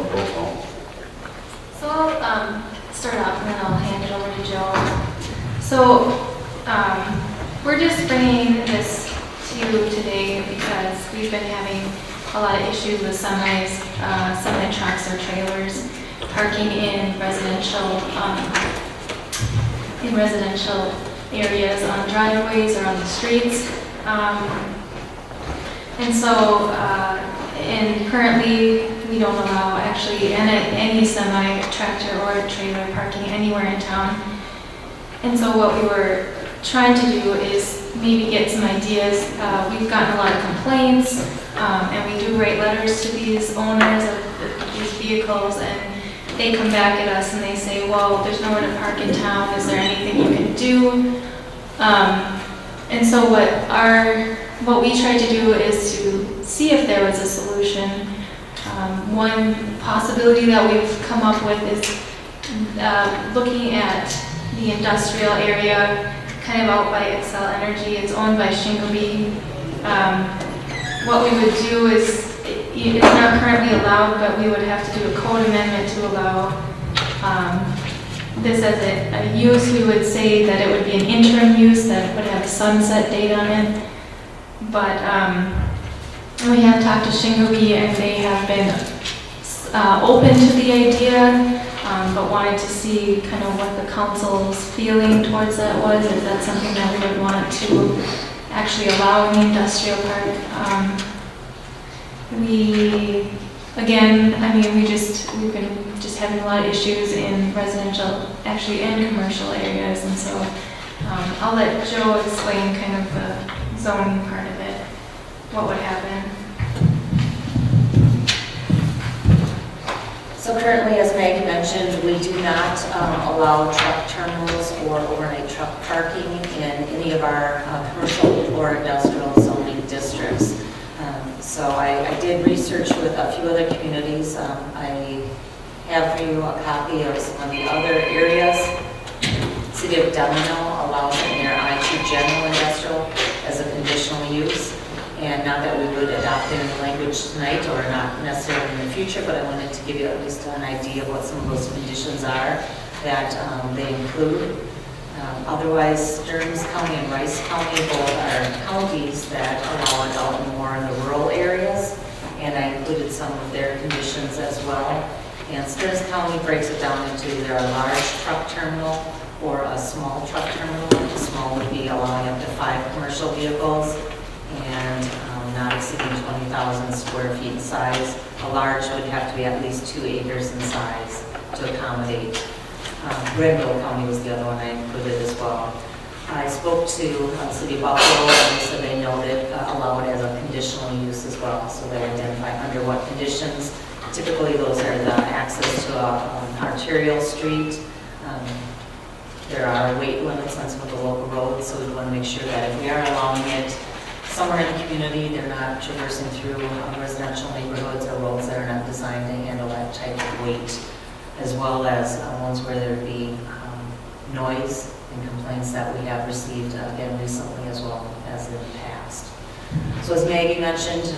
roll call. So I'll start off and then I'll hand it over to Joe. So we're just bringing this to you today because we've been having a lot of issues with semis, semi trucks or trailers parking in residential areas on driveways or on the streets. And currently we don't allow actually any semi tractor or trailer parking anywhere in town. And so what we were trying to do is maybe get some ideas. We've gotten a lot of complaints, and we do write letters to these owners of these vehicles, and they come back at us and they say, well, there's nowhere to park in town. Is there anything you can do? And so what we tried to do is to see if there was a solution. One possibility that we've come up with is looking at the industrial area, kind of out by Excel Energy. It's owned by Shingleby. What we would do is, it's not currently allowed, but we would have to do a code amendment to allow this as a use. We would say that it would be an interim use that would have a sunset date on it. But we have talked to Shingleby and they have been open to the idea, but wanted to see kind of what the council's feeling towards that was. Is that something that we would want to actually allow in the industrial park? We've been just having a lot of issues in residential, actually, and commercial areas, and so I'll let Joe explain kind of the zoning part of it, what would happen. So currently, as Maggie mentioned, we do not allow truck terminals or overnight truck parking in any of our commercial or industrial zoning districts. So I did research with a few other communities. I have for you a copy of some of the other areas. City of Delano allows it in their I-2 general industrial as a conditional use. And not that we would adopt it in the language tonight or not necessarily in the future, but I wanted to give you at least an idea of what some of those conditions are that they include. Otherwise, Stearns County and Rice County both are counties that allow it out more in the rural areas, and I included some of their conditions as well. And Stearns County breaks it down into either a large truck terminal or a small truck terminal. The small would be allowing up to 5 commercial vehicles and not exceeding 20,000 square feet in size. A large would have to be at least 2 acres in size to accommodate. Grenville County was the other one I included as well. I spoke to the City of Buffalo, and they said they noted allow it as a conditional use as well, so they identify under what conditions. Typically, those are the access to an arterial street. There are weight limits on some of the local roads, so we want to make sure that if we are allowing it somewhere in the community, they're not traversing through residential neighborhoods or roads that are not designed to handle that type of weight, as well as ones where there would be noise and complaints that we have received again recently as well as in the past. So as Maggie mentioned,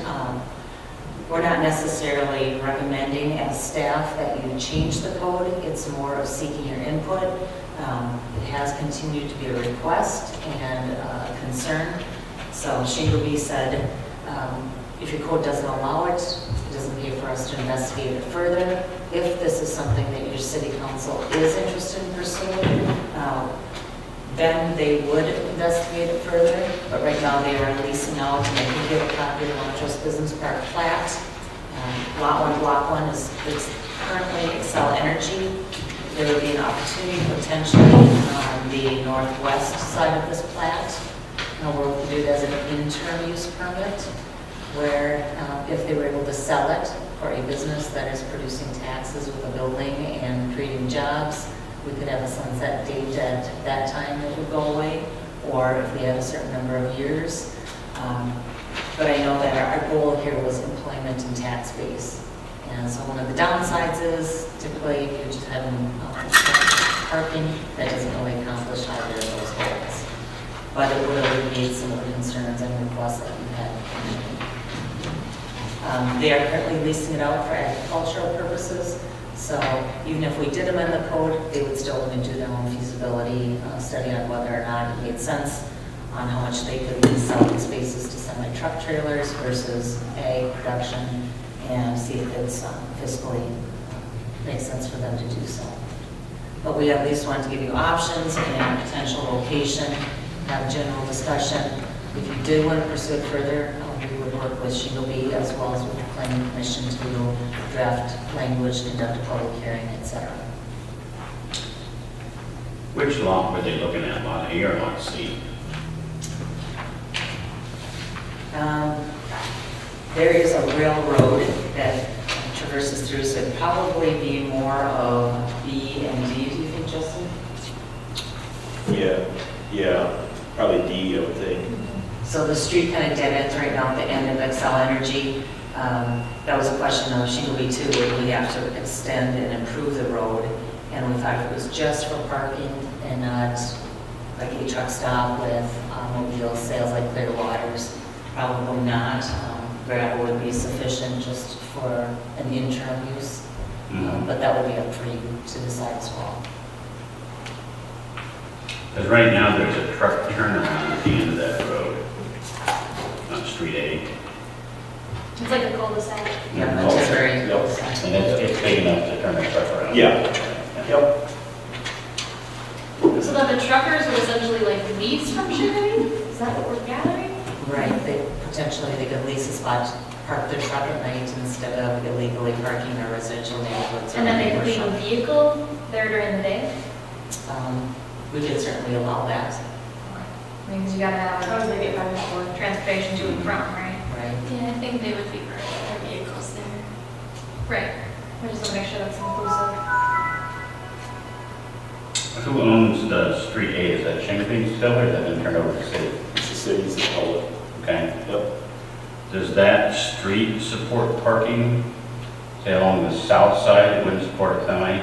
we're not necessarily recommending as staff that you change the code. It's more of seeking your input. It has continued to be a request and a concern. So Shingleby said, if your code doesn't allow it, it doesn't pay for us to investigate it further. If this is something that your city council is interested in pursuing, then they would investigate it further. But right now they are leasing out, and they can give a copy of the Montrose Business Park plat. Lot 1, Block 1 is currently Excel Energy. There would be an opportunity potentially on the northwest side of this plat, where we could do it as an interim use permit, where if they were able to sell it for a business that is producing taxes with a building and creating jobs, we could have a sunset date at that time that would go away, or if we had a certain number of years. But I know that our goal here was employment and tax base. And so one of the downsides is typically if you're just having parking, that doesn't really accomplish either of those goals. But it would alleviate some of the concerns and requests that we've had. They are currently leasing it out for agricultural purposes. So even if we did amend the code, they would still want to do their own feasibility study on whether or not it made sense on how much they could lease out the spaces to semi-truck trailers versus ag production, and see if it's fiscally makes sense for them to do so. But we at least wanted to give you options and potential location, have a general discussion. If you did want to pursue it further, we would work with Shingle Bee as well as with the Planning Commission to draft language, conduct a public hearing, etc. Which lot were they looking at, lot A or lot C? There is a railroad that traverses through, so it'd probably be more of B and D, do you think, Justin? Yeah, probably D, I would think. So the street kind of dead ends right now at the end of Excel Energy. That was a question of Shingle Bee too, would we have to extend and improve the road? And we thought if it was just for parking and not like a truck stop with automobile sales like Clear Waters, probably not. Gravel would be sufficient just for an interim use, but that would be up for you to decide as well. Because right now, there's a truck turnaround at the end of that road, on Street A. It's like a cul-de-sac. Yeah, which is very. Yep. And it's big enough to turn a truck around. Yeah. Yep. So then the truckers would essentially like lease from Shingle? Is that what we're gathering? Right, they could lease a spot to park their truck at night instead of illegally parking their residential neighborhoods. And then they could leave a vehicle there during the day? We could certainly allow that, I mean, because you gotta have, how do they get back and forth, transportation to and from, right? right? Yeah, I think they would be parking their vehicles there. Right. We just want to make sure that's inclusive. Who owns the Street A? Is that Shingle still, or has that been turned over to the city? It's the city's that call it. Okay. Yep. Does that street support parking, say along the south side, it wouldn't support a semi?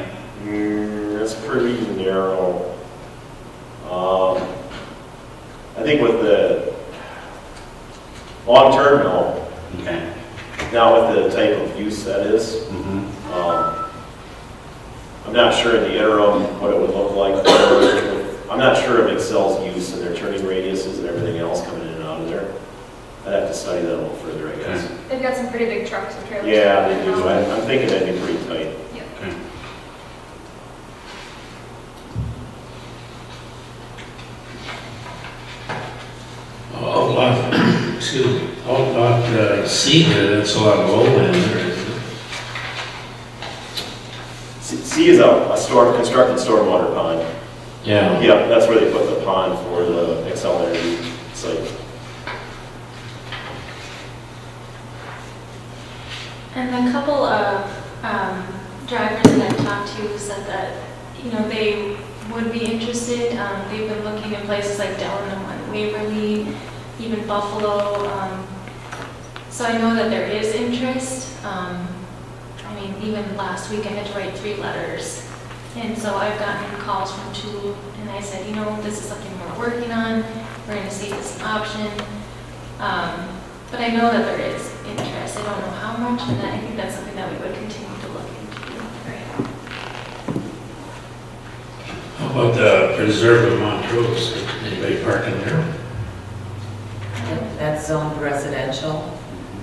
That's pretty narrow. I think with the long-term, no. Okay. Not with the type of use that is. Mm-hmm. I'm not sure in the interim what it would look like. I'm not sure of Excel's use and their turning radiuses and everything else coming in and out of there. I'd have to study that a little further, I guess. They've got some pretty big trucks and trailers. Yeah, they do. I'm thinking that'd be pretty tight. Okay. Lot C there, that's a lot of lowland there, isn't it? C is a constructed stormwater pond. Yeah. Yep, that's where they put the pond for the Excel Energy site. And a couple of drivers that I've talked to said that, you know, they would be interested. They've been looking in places like Delano and Waverly, even Buffalo. So I know that there is interest. I mean, even last week I had to write 3 letters. And so I've gotten calls from 2, and I said, you know, this is something we're working on. We're going to see if it's an option. But I know that there is interest. I don't know how much, and I think that's something that we would continue to look into. How about the preserve of Montrose? Anybody parking there? That's zoned residential.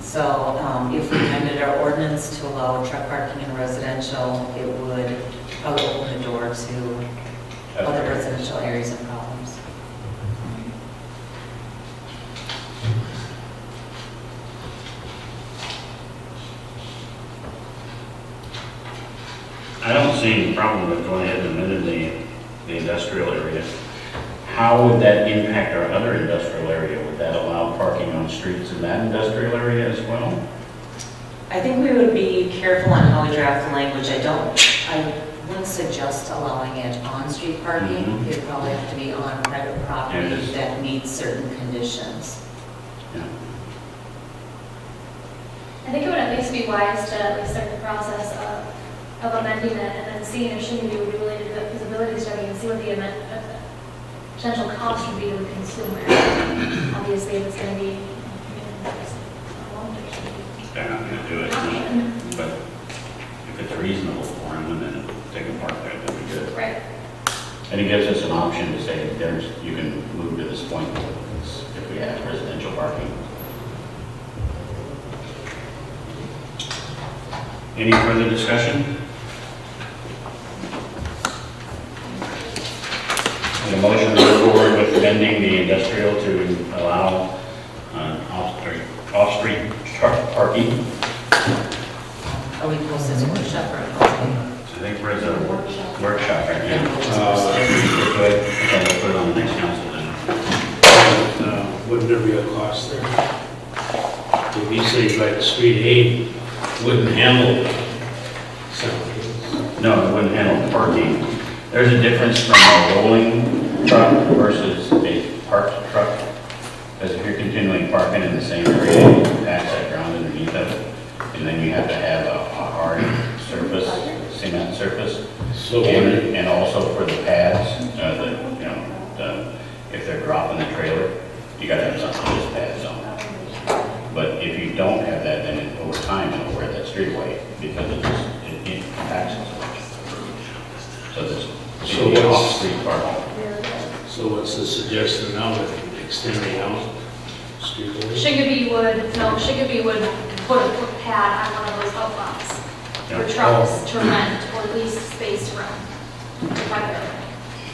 So if we amended our ordinance to allow truck parking in residential, it would probably open the door to other residential areas and problems. I don't see any problem with going ahead and amending the industrial area. How would that impact our other industrial area? Would that allow parking on streets in that industrial area as well? I think we would be careful on how we draft the language. I wouldn't suggest allowing it on street parking. Mhm. It'd probably have to be on private property Yeah, just- that meets certain conditions. I think it would at least be wise to at least start the process of amending it and then seeing if Shingle Bee would be related to the feasibility study and see what the potential cost would be to the consumer. Obviously, if it's going to be, Yeah, reasonable for them, and then they can park there, that'd be good. Right. And it gives us an option to say, you can move to this point if we have residential parking. Any further discussion? The motion to move forward with amending the industrial to allow off-street truck parking. Are we posted to workshop or? I think we're at a workshop right now. Go ahead, okay, we'll put it on the next council then. Wouldn't there be a cost there? If you say like street aid wouldn't handle something. No, it wouldn't handle parking. There's a difference from a rolling truck versus a parked truck. Because if you're continually parking in the same area, you pass that ground underneath of it, and then you have to have a hard surface, cement surface. So And also for the pads, if they're dropping the trailer, you gotta have something to just pads on. But if you don't have that, then over time, it'll wear that streetway because it impacts it so much. So this, So it's what's- off-street parking. So what's the suggestion now with extending out streetway? Shigabee would put a pad on one of those outlets for Yeah. trucks to rent or lease space to rent. to park there.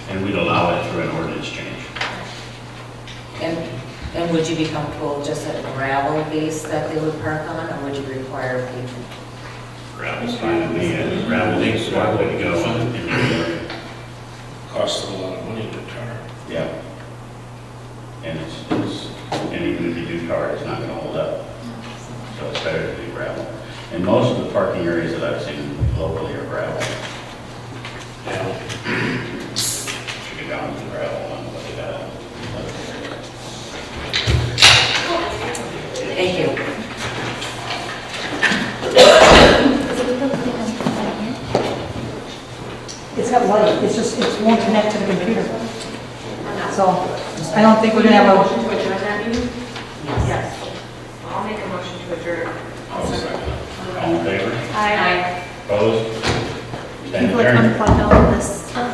And we'd allow it through an ordinance change. And would you be comfortable just at a gravel base that they would park on, or would you require pavement? Gravel's fine with me, and gravel is the right way to go in the area. Costs a lot of money to tar. Yeah. And and even if you do tar, it's not gonna hold up. So it's better to do gravel. And most of the parking areas that I've seen locally are gravel. Yeah. Should be down to gravel and what they got on other areas. Thank you. It's got light, it's just, it won't connect to the computer. So, I don't think we're gonna have Motion to adjourn that meeting? Yes. I'll make a motion to adjourn. All in favor? I Opposed? Stand People like adjourned. unplugged all of this stuff.